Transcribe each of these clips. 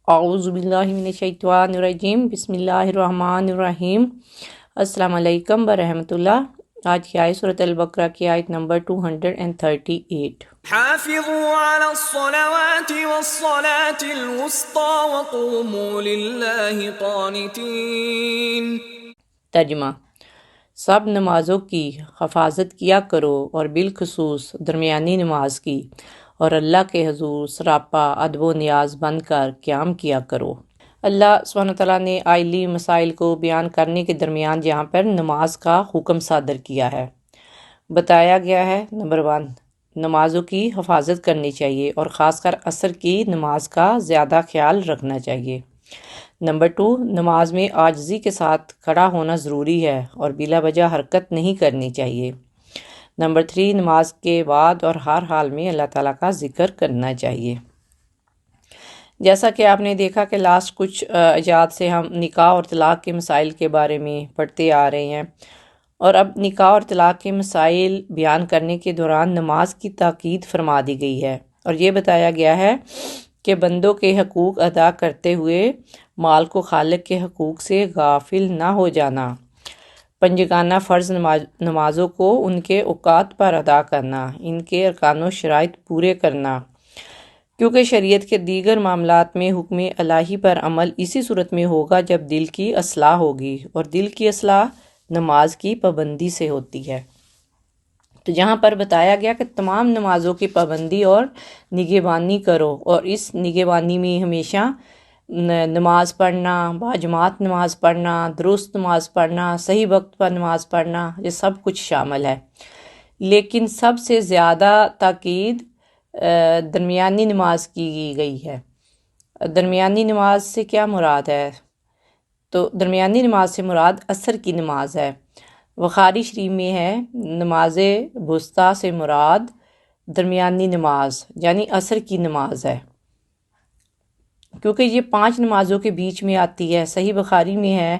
اعوذ باللہ من الشیطان الرجیم، بسم اللہ الرحمن الرحیم۔ السلام علیکم ورحمۃ اللہ۔ آج کی آیت سورۃ البقرہ کی آیت نمبر 238۔ حافظوا على الصلوات والصلاة الوسطى وقوموا لله قانتين۔ ترجمہ: سب نمازوں کی حفاظت کیا کرو اور بالخصوص درمیانی نماز کی، اور اللہ کے حضور سراپا ادب و نیاز بن کر قیام کیا کرو۔ اللہ سبحانہ تعالیٰ نے آئلی مسائل کو بیان کرنے کے درمیان یہاں پر نماز کا حکم صادر کیا ہے۔ بتایا گیا ہے نمبر 1، نمازوں کی حفاظت کرنی چاہیے اور خاص کر عصر کی نماز کا زیادہ خیال رکھنا چاہیے۔ نمبر 2، نماز میں عاجزی کے ساتھ کھڑا ہونا ضروری ہے اور بلا وجہ حرکت نہیں کرنی چاہیے۔ نمبر 3، نماز کے بعد اور ہر حال میں اللہ تعالیٰ کا ذکر کرنا چاہیے۔ جیسا کہ آپ نے دیکھا کہ لاسٹ کچھ آیات سے ہم نکاح اور طلاق کے مسائل کے بارے میں پڑھتے آ رہے ہیں، اور اب نکاح اور طلاق کے مسائل بیان کرنے کے دوران نماز کی تاکید فرما دی گئی ہے، اور یہ بتایا گیا ہے کہ بندوں کے حقوق ادا کرتے ہوئے مال کو خالق کے حقوق سے غافل نہ ہو جانا، پنجگانہ فرض نمازوں کو ان کے اوقات پر ادا کرنا، ان کے ارکان و شرائط پورے کرنا، کیونکہ شریعت کے دیگر معاملات میں حکم الہی پر عمل اسی صورت میں ہوگا جب دل کی اصلاح ہوگی، اور دل کی اصلاح نماز کی پابندی سے ہوتی ہے۔ تو جہاں پر بتایا گیا کہ تمام نمازوں کی پابندی اور نگہبانی کرو، اور اس نگہبانی میں ہمیشہ نماز پڑھنا، باجماعت نماز پڑھنا، درست نماز پڑھنا، صحیح وقت پر نماز پڑھنا، یہ سب کچھ شامل ہے۔ لیکن سب سے زیادہ تاکید درمیانی نماز کی گئی ہے۔ درمیانی نماز سے کیا مراد ہے؟ تو درمیانی نماز سے مراد عصر کی نماز ہے۔ بخاری شریف میں ہے نماز وسطیٰ سے مراد درمیانی نماز یعنی عصر کی نماز ہے، کیونکہ یہ 5 نمازوں کے بیچ میں آتی ہے۔ صحیح بخاری میں ہے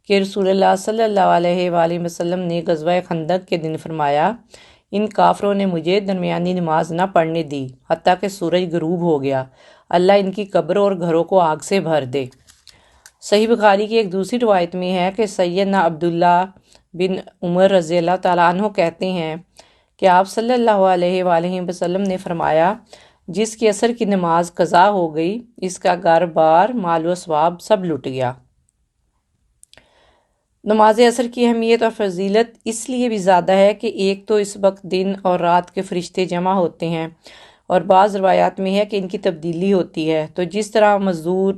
کہ رسول اللہ صلی اللہ علیہ وآلہ وسلم نے غزوہ خندق کے دن فرمایا، ان کافروں نے مجھے درمیانی نماز نہ پڑھنے دی حتیٰ کہ سورج غروب ہو گیا، اللہ ان کی قبروں اور گھروں کو آگ سے بھر دے۔ صحیح بخاری کی ایک دوسری روایت میں ہے کہ سیدنا عبداللہ بن عمر رضی اللہ تعالیٰ عنہ کہتے ہیں کہ آپ صلی اللہ علیہ وآلہ وسلم نے فرمایا، جس کی عصر کی نماز قضا ہو گئی، اس کا گھر بار مال و ثواب سب لٹ گیا۔ نماز عصر کی اہمیت اور فضیلت اس لیے بھی زیادہ ہے کہ ایک تو اس وقت دن اور رات کے فرشتے جمع ہوتے ہیں، اور بعض روایات میں ہے کہ ان کی تبدیلی ہوتی ہے۔ تو جس طرح مزدور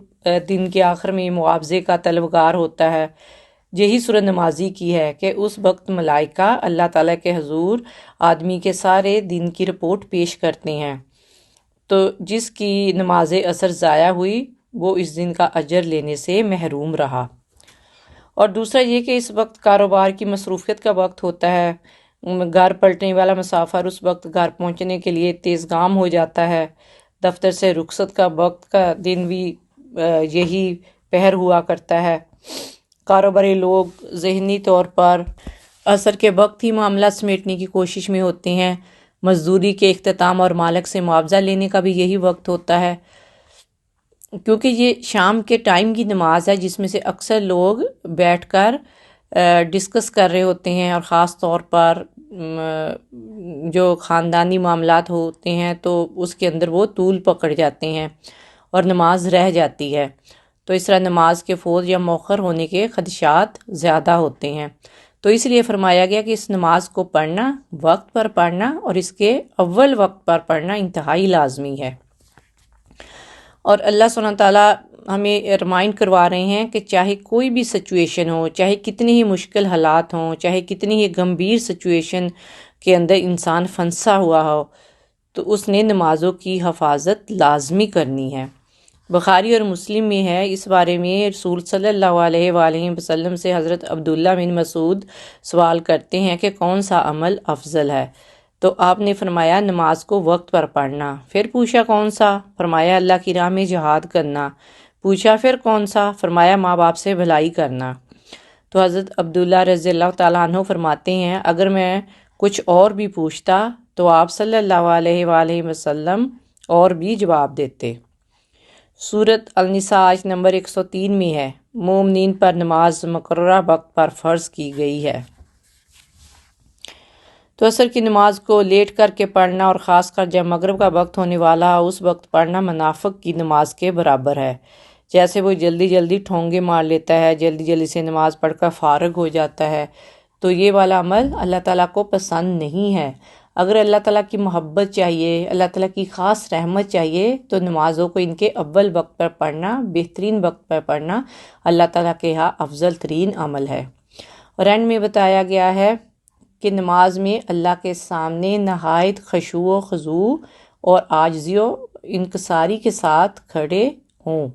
دن کے آخر میں معاوضے کا طلبگار ہوتا ہے، یہی صورت نمازی کی ہے کہ اس وقت ملائکہ اللہ تعالیٰ کے حضور آدمی کے سارے دن کی رپورٹ پیش کرتے ہیں۔ تو جس کی نماز عصر ضائع ہوئی وہ اس دن کا اجر لینے سے محروم رہا۔ اور دوسرا یہ کہ اس وقت کاروبار کی مصروفیت کا وقت ہوتا ہے، گھر پلٹنے والا مسافر اس وقت گھر پہنچنے کے لیے تیز گام ہو جاتا ہے، دفتر سے رخصت کا وقت کا دن بھی یہی پہر ہوا کرتا ہے۔ کاروباری لوگ ذہنی طور پر عصر کے وقت ہی معاملات سمیٹنے کی کوشش میں ہوتے ہیں، مزدوری کے اختتام اور مالک سے معاوضہ لینے کا بھی یہی وقت ہوتا ہے، کیونکہ یہ شام کے ٹائم کی نماز ہے جس میں سے اکثر لوگ بیٹھ کر ڈسکس کر رہے ہوتے ہیں، اور خاص طور پر جو خاندانی معاملات ہوتے ہیں تو اس کے اندر وہ طول پکڑ جاتے ہیں اور نماز رہ جاتی ہے، تو اس طرح نماز کے فوت یا مؤخر ہونے کے خدشات زیادہ ہوتے ہیں۔ تو اس لیے فرمایا گیا کہ اس نماز کو پڑھنا، وقت پر پڑھنا، اور اس کے اول وقت پر پڑھنا انتہائی لازمی ہے۔ اور اللہ سبحانہ تعالیٰ ہمیں ریمائنڈ کروا رہے ہیں کہ چاہے کوئی بھی سچویشن ہو، چاہے کتنی ہی مشکل حالات ہوں، چاہے کتنی ہی گمبھیر سچویشن کے اندر انسان پھنسا ہوا ہو، تو اس نے نمازوں کی حفاظت لازمی کرنی ہے۔ بخاری اور مسلم میں ہے، اس بارے میں رسول صلی اللہ علیہ وآلہ وسلم سے حضرت عبداللہ بن مسعود سوال کرتے ہیں کہ کون سا عمل افضل ہے؟ تو آپ نے فرمایا نماز کو وقت پر پڑھنا۔ پھر پوچھا کون سا؟ فرمایا اللہ کی راہ میں جہاد کرنا۔ پوچھا پھر کون سا؟ فرمایا ماں باپ سے بھلائی کرنا۔ تو حضرت عبداللہ رضی اللہ تعالیٰ عنہ فرماتے ہیں اگر میں کچھ اور بھی پوچھتا تو آپ صلی اللہ علیہ وآلہ وسلم اور بھی جواب دیتے۔ صورت النساء آیت نمبر 103 میں ہے، مومنین پر نماز مقررہ وقت پر فرض کی گئی ہے۔ تو عصر کی نماز کو لیٹ کر کے پڑھنا اور خاص کر جب مغرب کا وقت ہونے والا اس وقت پڑھنا منافق کی نماز کے برابر ہے۔ جیسے وہ جلدی جلدی ٹھونگے مار لیتا ہے، جلدی جلدی سے نماز پڑھ کر فارغ ہو جاتا ہے، تو یہ والا عمل اللہ تعالیٰ کو پسند نہیں ہے۔ اگر اللہ تعالیٰ کی محبت چاہیے، اللہ تعالیٰ کی خاص رحمت چاہیے، تو نمازوں کو ان کے اول وقت پر پڑھنا، بہترین وقت پر پڑھنا اللہ تعالیٰ کے ہاں افضل ترین عمل ہے۔ اور اینڈ میں بتایا گیا ہے کہ نماز میں اللہ کے سامنے نہایت خشوع و خضوع اور عاجزی و انکساری کے ساتھ کھڑے ہوں،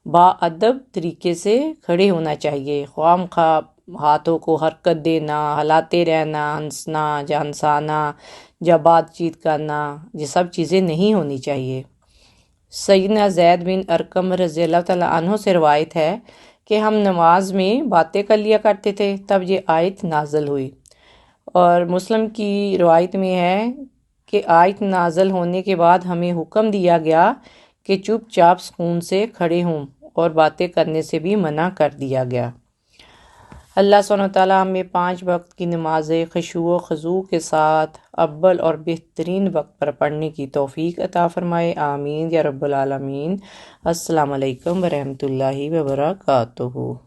باادب طریقے سے کھڑے ہونا چاہیے، خواہ مخواہ ہاتھوں کو حرکت دینا، ہلاتے رہنا، ہنسنا یا ہنسانا یا بات چیت کرنا، یہ سب چیزیں نہیں ہونی چاہیے۔ سیدنا زید بن ارقم رضی اللہ تعالیٰ عنہ سے روایت ہے کہ ہم نماز میں باتیں کر لیا کرتے تھے، تب یہ آیت نازل ہوئی۔ اور مسلم کی روایت میں ہے کہ آیت نازل ہونے کے بعد ہمیں حکم دیا گیا کہ چپ چاپ سکون سے کھڑے ہوں اور باتیں کرنے سے بھی منع کر دیا گیا۔ اللہ سبحانہ وتعالیٰ ہمیں 5 وقت کی نمازیں خشوع و خضوع کے ساتھ اول اور بہترین وقت پر پڑھنے کی توفیق عطا فرمائے، آمین یا رب العالمین۔ السلام علیکم ورحمۃ اللہ وبرکاتہ۔